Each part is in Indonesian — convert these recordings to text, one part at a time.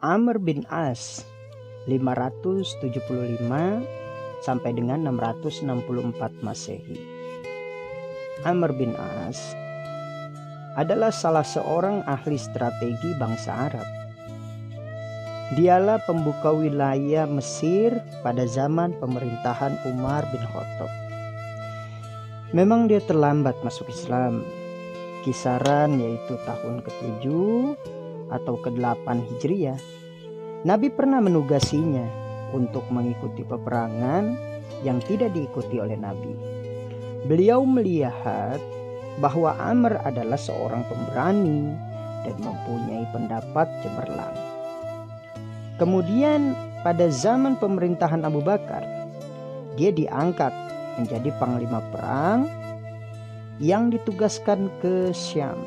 Amr bin As 575 sampai dengan 664 Masehi. Amr bin As adalah salah seorang ahli strategi bangsa Arab. Dialah pembuka wilayah Mesir pada zaman pemerintahan Umar bin Khattab. Memang dia terlambat masuk Islam, kisaran yaitu tahun ke-7 atau ke-8 Hijriah. Nabi pernah menugasinya untuk mengikuti peperangan yang tidak diikuti oleh Nabi. Beliau melihat bahwa Amr adalah seorang pemberani dan mempunyai pendapat cemerlang. Kemudian pada zaman pemerintahan Abu Bakar, dia diangkat menjadi panglima perang yang ditugaskan ke Syam.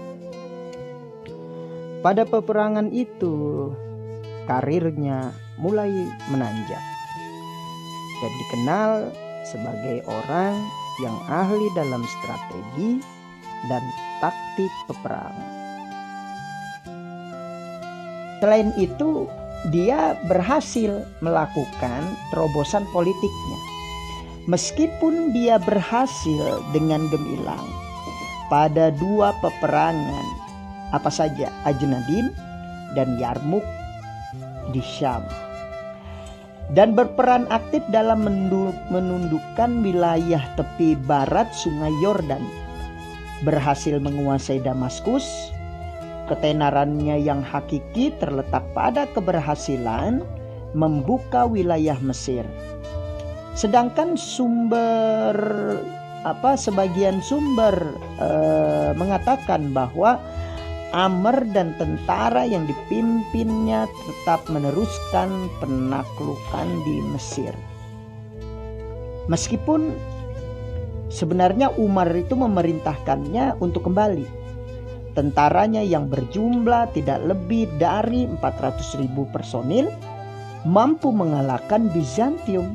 Pada peperangan itu, karirnya mulai menanjak dan dikenal sebagai orang yang ahli dalam strategi dan taktik peperangan. Selain itu, dia berhasil melakukan terobosan politiknya. Meskipun dia berhasil dengan gemilang pada 2 peperangan, apa saja, Ajnadin dan Yarmuk di Syam, dan berperan aktif dalam menundukkan wilayah tepi barat Sungai Yordan, berhasil menguasai Damaskus. Ketenarannya yang hakiki terletak pada keberhasilan membuka wilayah Mesir. Sedangkan sebagian sumber mengatakan bahwa Amr dan tentara yang dipimpinnya tetap meneruskan penaklukan di Mesir. Meskipun sebenarnya Umar itu memerintahkannya untuk kembali. Tentaranya yang berjumlah tidak lebih dari 400.000 personil mampu mengalahkan Bizantium.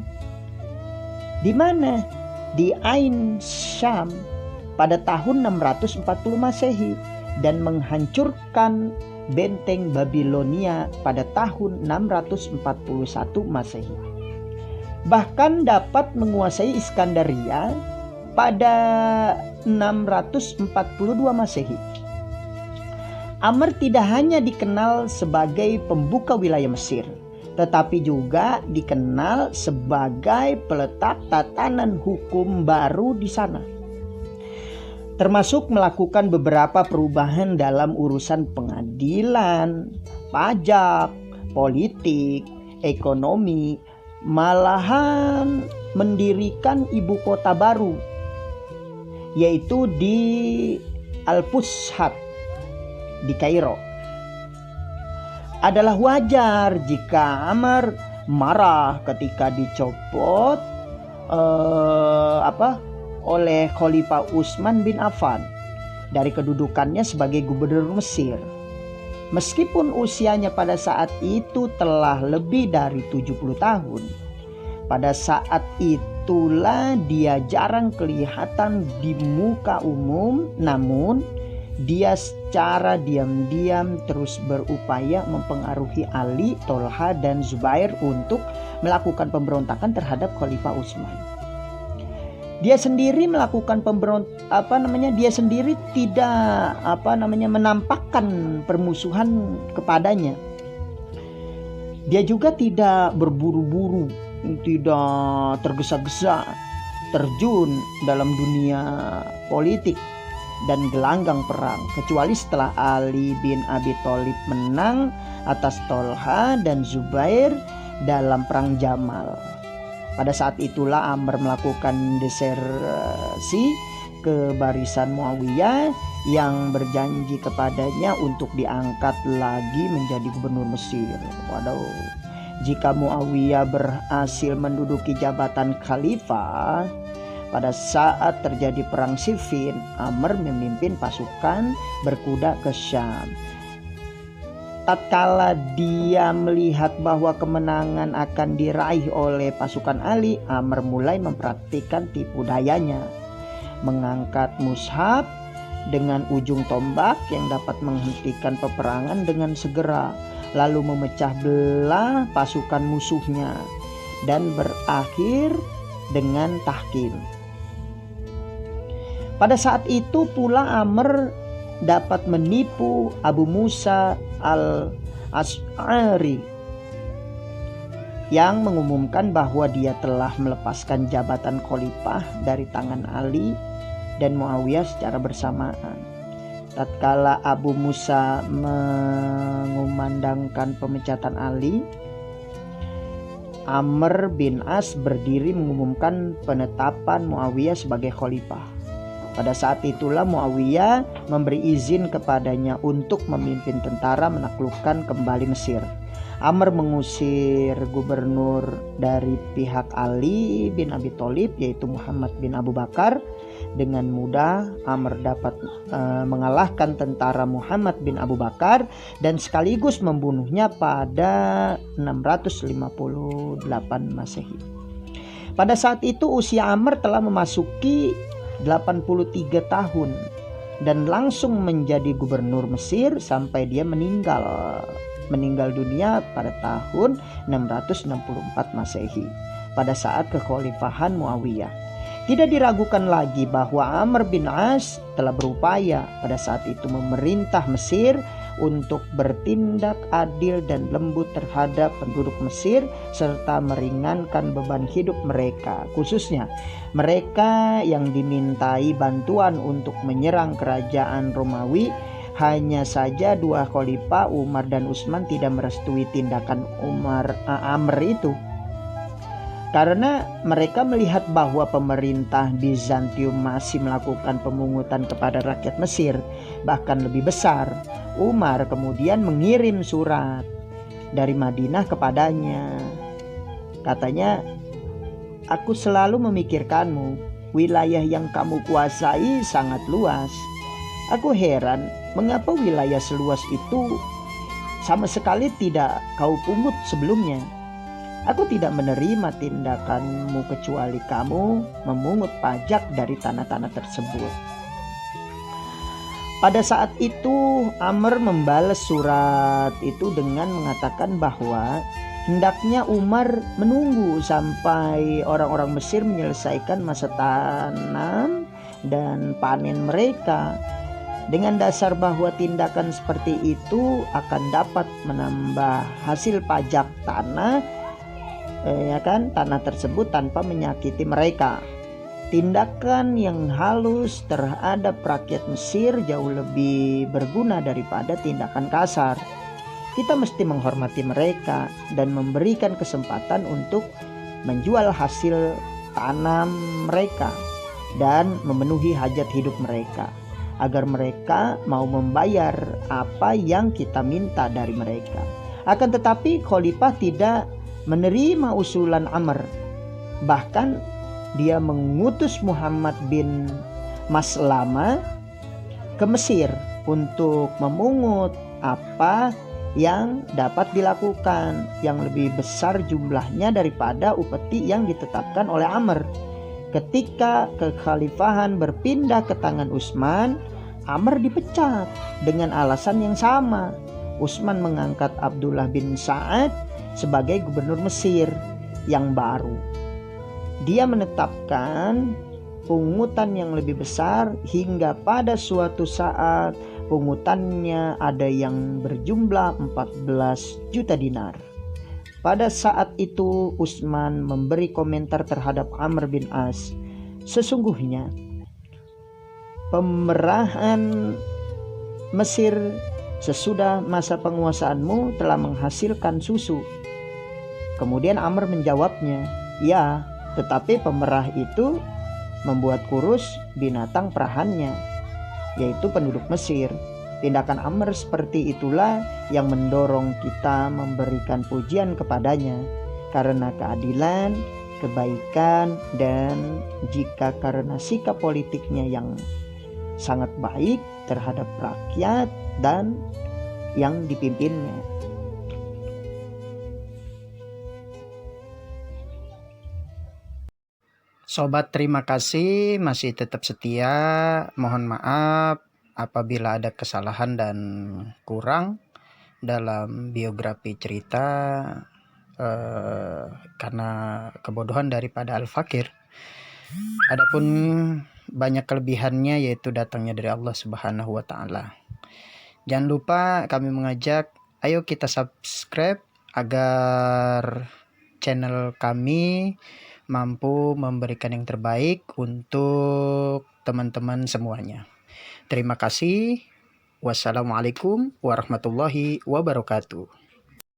Di mana? Di Ain Syam pada tahun 640 Masehi dan menghancurkan benteng Babilonia pada tahun 641 Masehi. Bahkan dapat menguasai Iskandaria pada 642 Masehi. Amr tidak hanya dikenal sebagai pembuka wilayah Mesir, tetapi juga dikenal sebagai peletak tatanan hukum baru di sana. Termasuk melakukan beberapa perubahan dalam urusan pengadilan, pajak, politik, ekonomi, malahan mendirikan ibu kota baru, yaitu di Al-Fushat di Kairo. Adalah wajar jika Amr marah ketika dicopot oleh Khalifah Utsman bin Affan dari kedudukannya sebagai gubernur Mesir. Meskipun usianya pada saat itu telah lebih dari 70 tahun, pada saat itulah dia jarang kelihatan di muka umum, namun dia secara diam-diam terus berupaya mempengaruhi Ali, Tolha, dan Zubair untuk melakukan pemberontakan terhadap Khalifah Utsman. Dia sendiri melakukan dia sendiri tidak menampakkan permusuhan kepadanya. Dia juga tidak berburu-buru, tidak tergesa-gesa terjun dalam dunia politik dan gelanggang perang, kecuali setelah Ali bin Abi Thalib menang atas Tolha dan Zubair dalam perang Jamal. Pada saat itulah Amr melakukan desersi ke barisan Muawiyah yang berjanji kepadanya untuk diangkat lagi menjadi gubernur Mesir. Jika Muawiyah berhasil menduduki jabatan khalifah, pada saat terjadi perang Siffin, Amr memimpin pasukan berkuda ke Syam. Tatkala dia melihat bahwa kemenangan akan diraih oleh pasukan Ali, Amr mulai mempraktikkan tipu dayanya, mengangkat mushaf dengan ujung tombak yang dapat menghentikan peperangan dengan segera, lalu memecah belah pasukan musuhnya dan berakhir dengan tahkim. Pada saat itu pula Amr dapat menipu Abu Musa al-Asy'ari yang mengumumkan bahwa dia telah melepaskan jabatan khalifah dari tangan Ali dan Muawiyah secara bersamaan. Tatkala Abu Musa mengumandangkan pemecatan Ali, Amr bin As berdiri mengumumkan penetapan Muawiyah sebagai khalifah. Pada saat itulah Muawiyah memberi izin kepadanya untuk memimpin tentara menaklukkan kembali Mesir. Amr mengusir gubernur dari pihak Ali bin Abi Thalib, yaitu Muhammad bin Abu Bakar. Dengan mudah Amr dapat mengalahkan tentara Muhammad bin Abu Bakar dan sekaligus membunuhnya pada 658 Masehi. Pada saat itu usia Amr telah memasuki 83 tahun dan langsung menjadi gubernur Mesir sampai dia meninggal dunia pada tahun 664 Masehi pada saat kekhalifahan Muawiyah. Tidak diragukan lagi bahwa Amr bin As telah berupaya pada saat itu memerintah Mesir untuk bertindak adil dan lembut terhadap penduduk Mesir serta meringankan beban hidup mereka, khususnya mereka yang dimintai bantuan untuk menyerang kerajaan Romawi. Hanya saja dua khalifah Umar dan Utsman tidak merestui tindakan Amr itu, karena mereka melihat bahwa pemerintah Bizantium masih melakukan pemungutan kepada rakyat Mesir, bahkan lebih besar. Umar kemudian mengirim surat dari Madinah kepadanya. Katanya, "Aku selalu memikirkanmu. Wilayah yang kamu kuasai sangat luas. Aku heran mengapa wilayah seluas itu sama sekali tidak kau pungut sebelumnya. Aku tidak menerima tindakanmu kecuali kamu memungut pajak dari tanah-tanah tersebut." Pada saat itu Amr membalas surat itu dengan mengatakan bahwa hendaknya Umar menunggu sampai orang-orang Mesir menyelesaikan masa tanam dan panen mereka, dengan dasar bahwa tindakan seperti itu akan dapat menambah hasil pajak tanah tanah tersebut tanpa menyakiti mereka. Tindakan yang halus terhadap rakyat Mesir jauh lebih berguna daripada tindakan kasar. Kita mesti menghormati mereka dan memberikan kesempatan untuk menjual hasil tanam mereka dan memenuhi hajat hidup mereka, agar mereka mau membayar apa yang kita minta dari mereka. Akan tetapi khalifah tidak menerima usulan Amr. Bahkan dia mengutus Muhammad bin Maslama ke Mesir untuk memungut apa yang dapat dilakukan, yang lebih besar jumlahnya daripada upeti yang ditetapkan oleh Amr. Ketika kekhalifahan berpindah ke tangan Utsman, Amr dipecat dengan alasan yang sama. Utsman mengangkat Abdullah bin Sa'ad sebagai gubernur Mesir yang baru. Dia menetapkan pungutan yang lebih besar hingga pada suatu saat pungutannya ada yang berjumlah 14 juta dinar. Pada saat itu Utsman memberi komentar terhadap Amr bin As, "Sesungguhnya pemerahan Mesir sesudah masa penguasaanmu telah menghasilkan susu." Kemudian Amr menjawabnya, "Ya, tetapi pemerah itu membuat kurus binatang perahannya, yaitu penduduk Mesir." Tindakan Amr seperti itulah yang mendorong kita memberikan pujian kepadanya karena keadilan, kebaikan, dan jika karena sikap politiknya yang sangat baik terhadap rakyat dan yang dipimpinnya. Sobat, terima kasih masih tetap setia. Mohon maaf apabila ada kesalahan dan kurang. dalam biografi cerita karena kebodohan daripada Al-Fakir. Adapun banyak kelebihannya yaitu datangnya dari Allah Subhanahu wa taala. Jangan lupa kami mengajak ayo kita subscribe agar channel kami mampu memberikan yang terbaik untuk teman-teman semuanya. Terima kasih. Wassalamualaikum warahmatullahi wabarakatuh.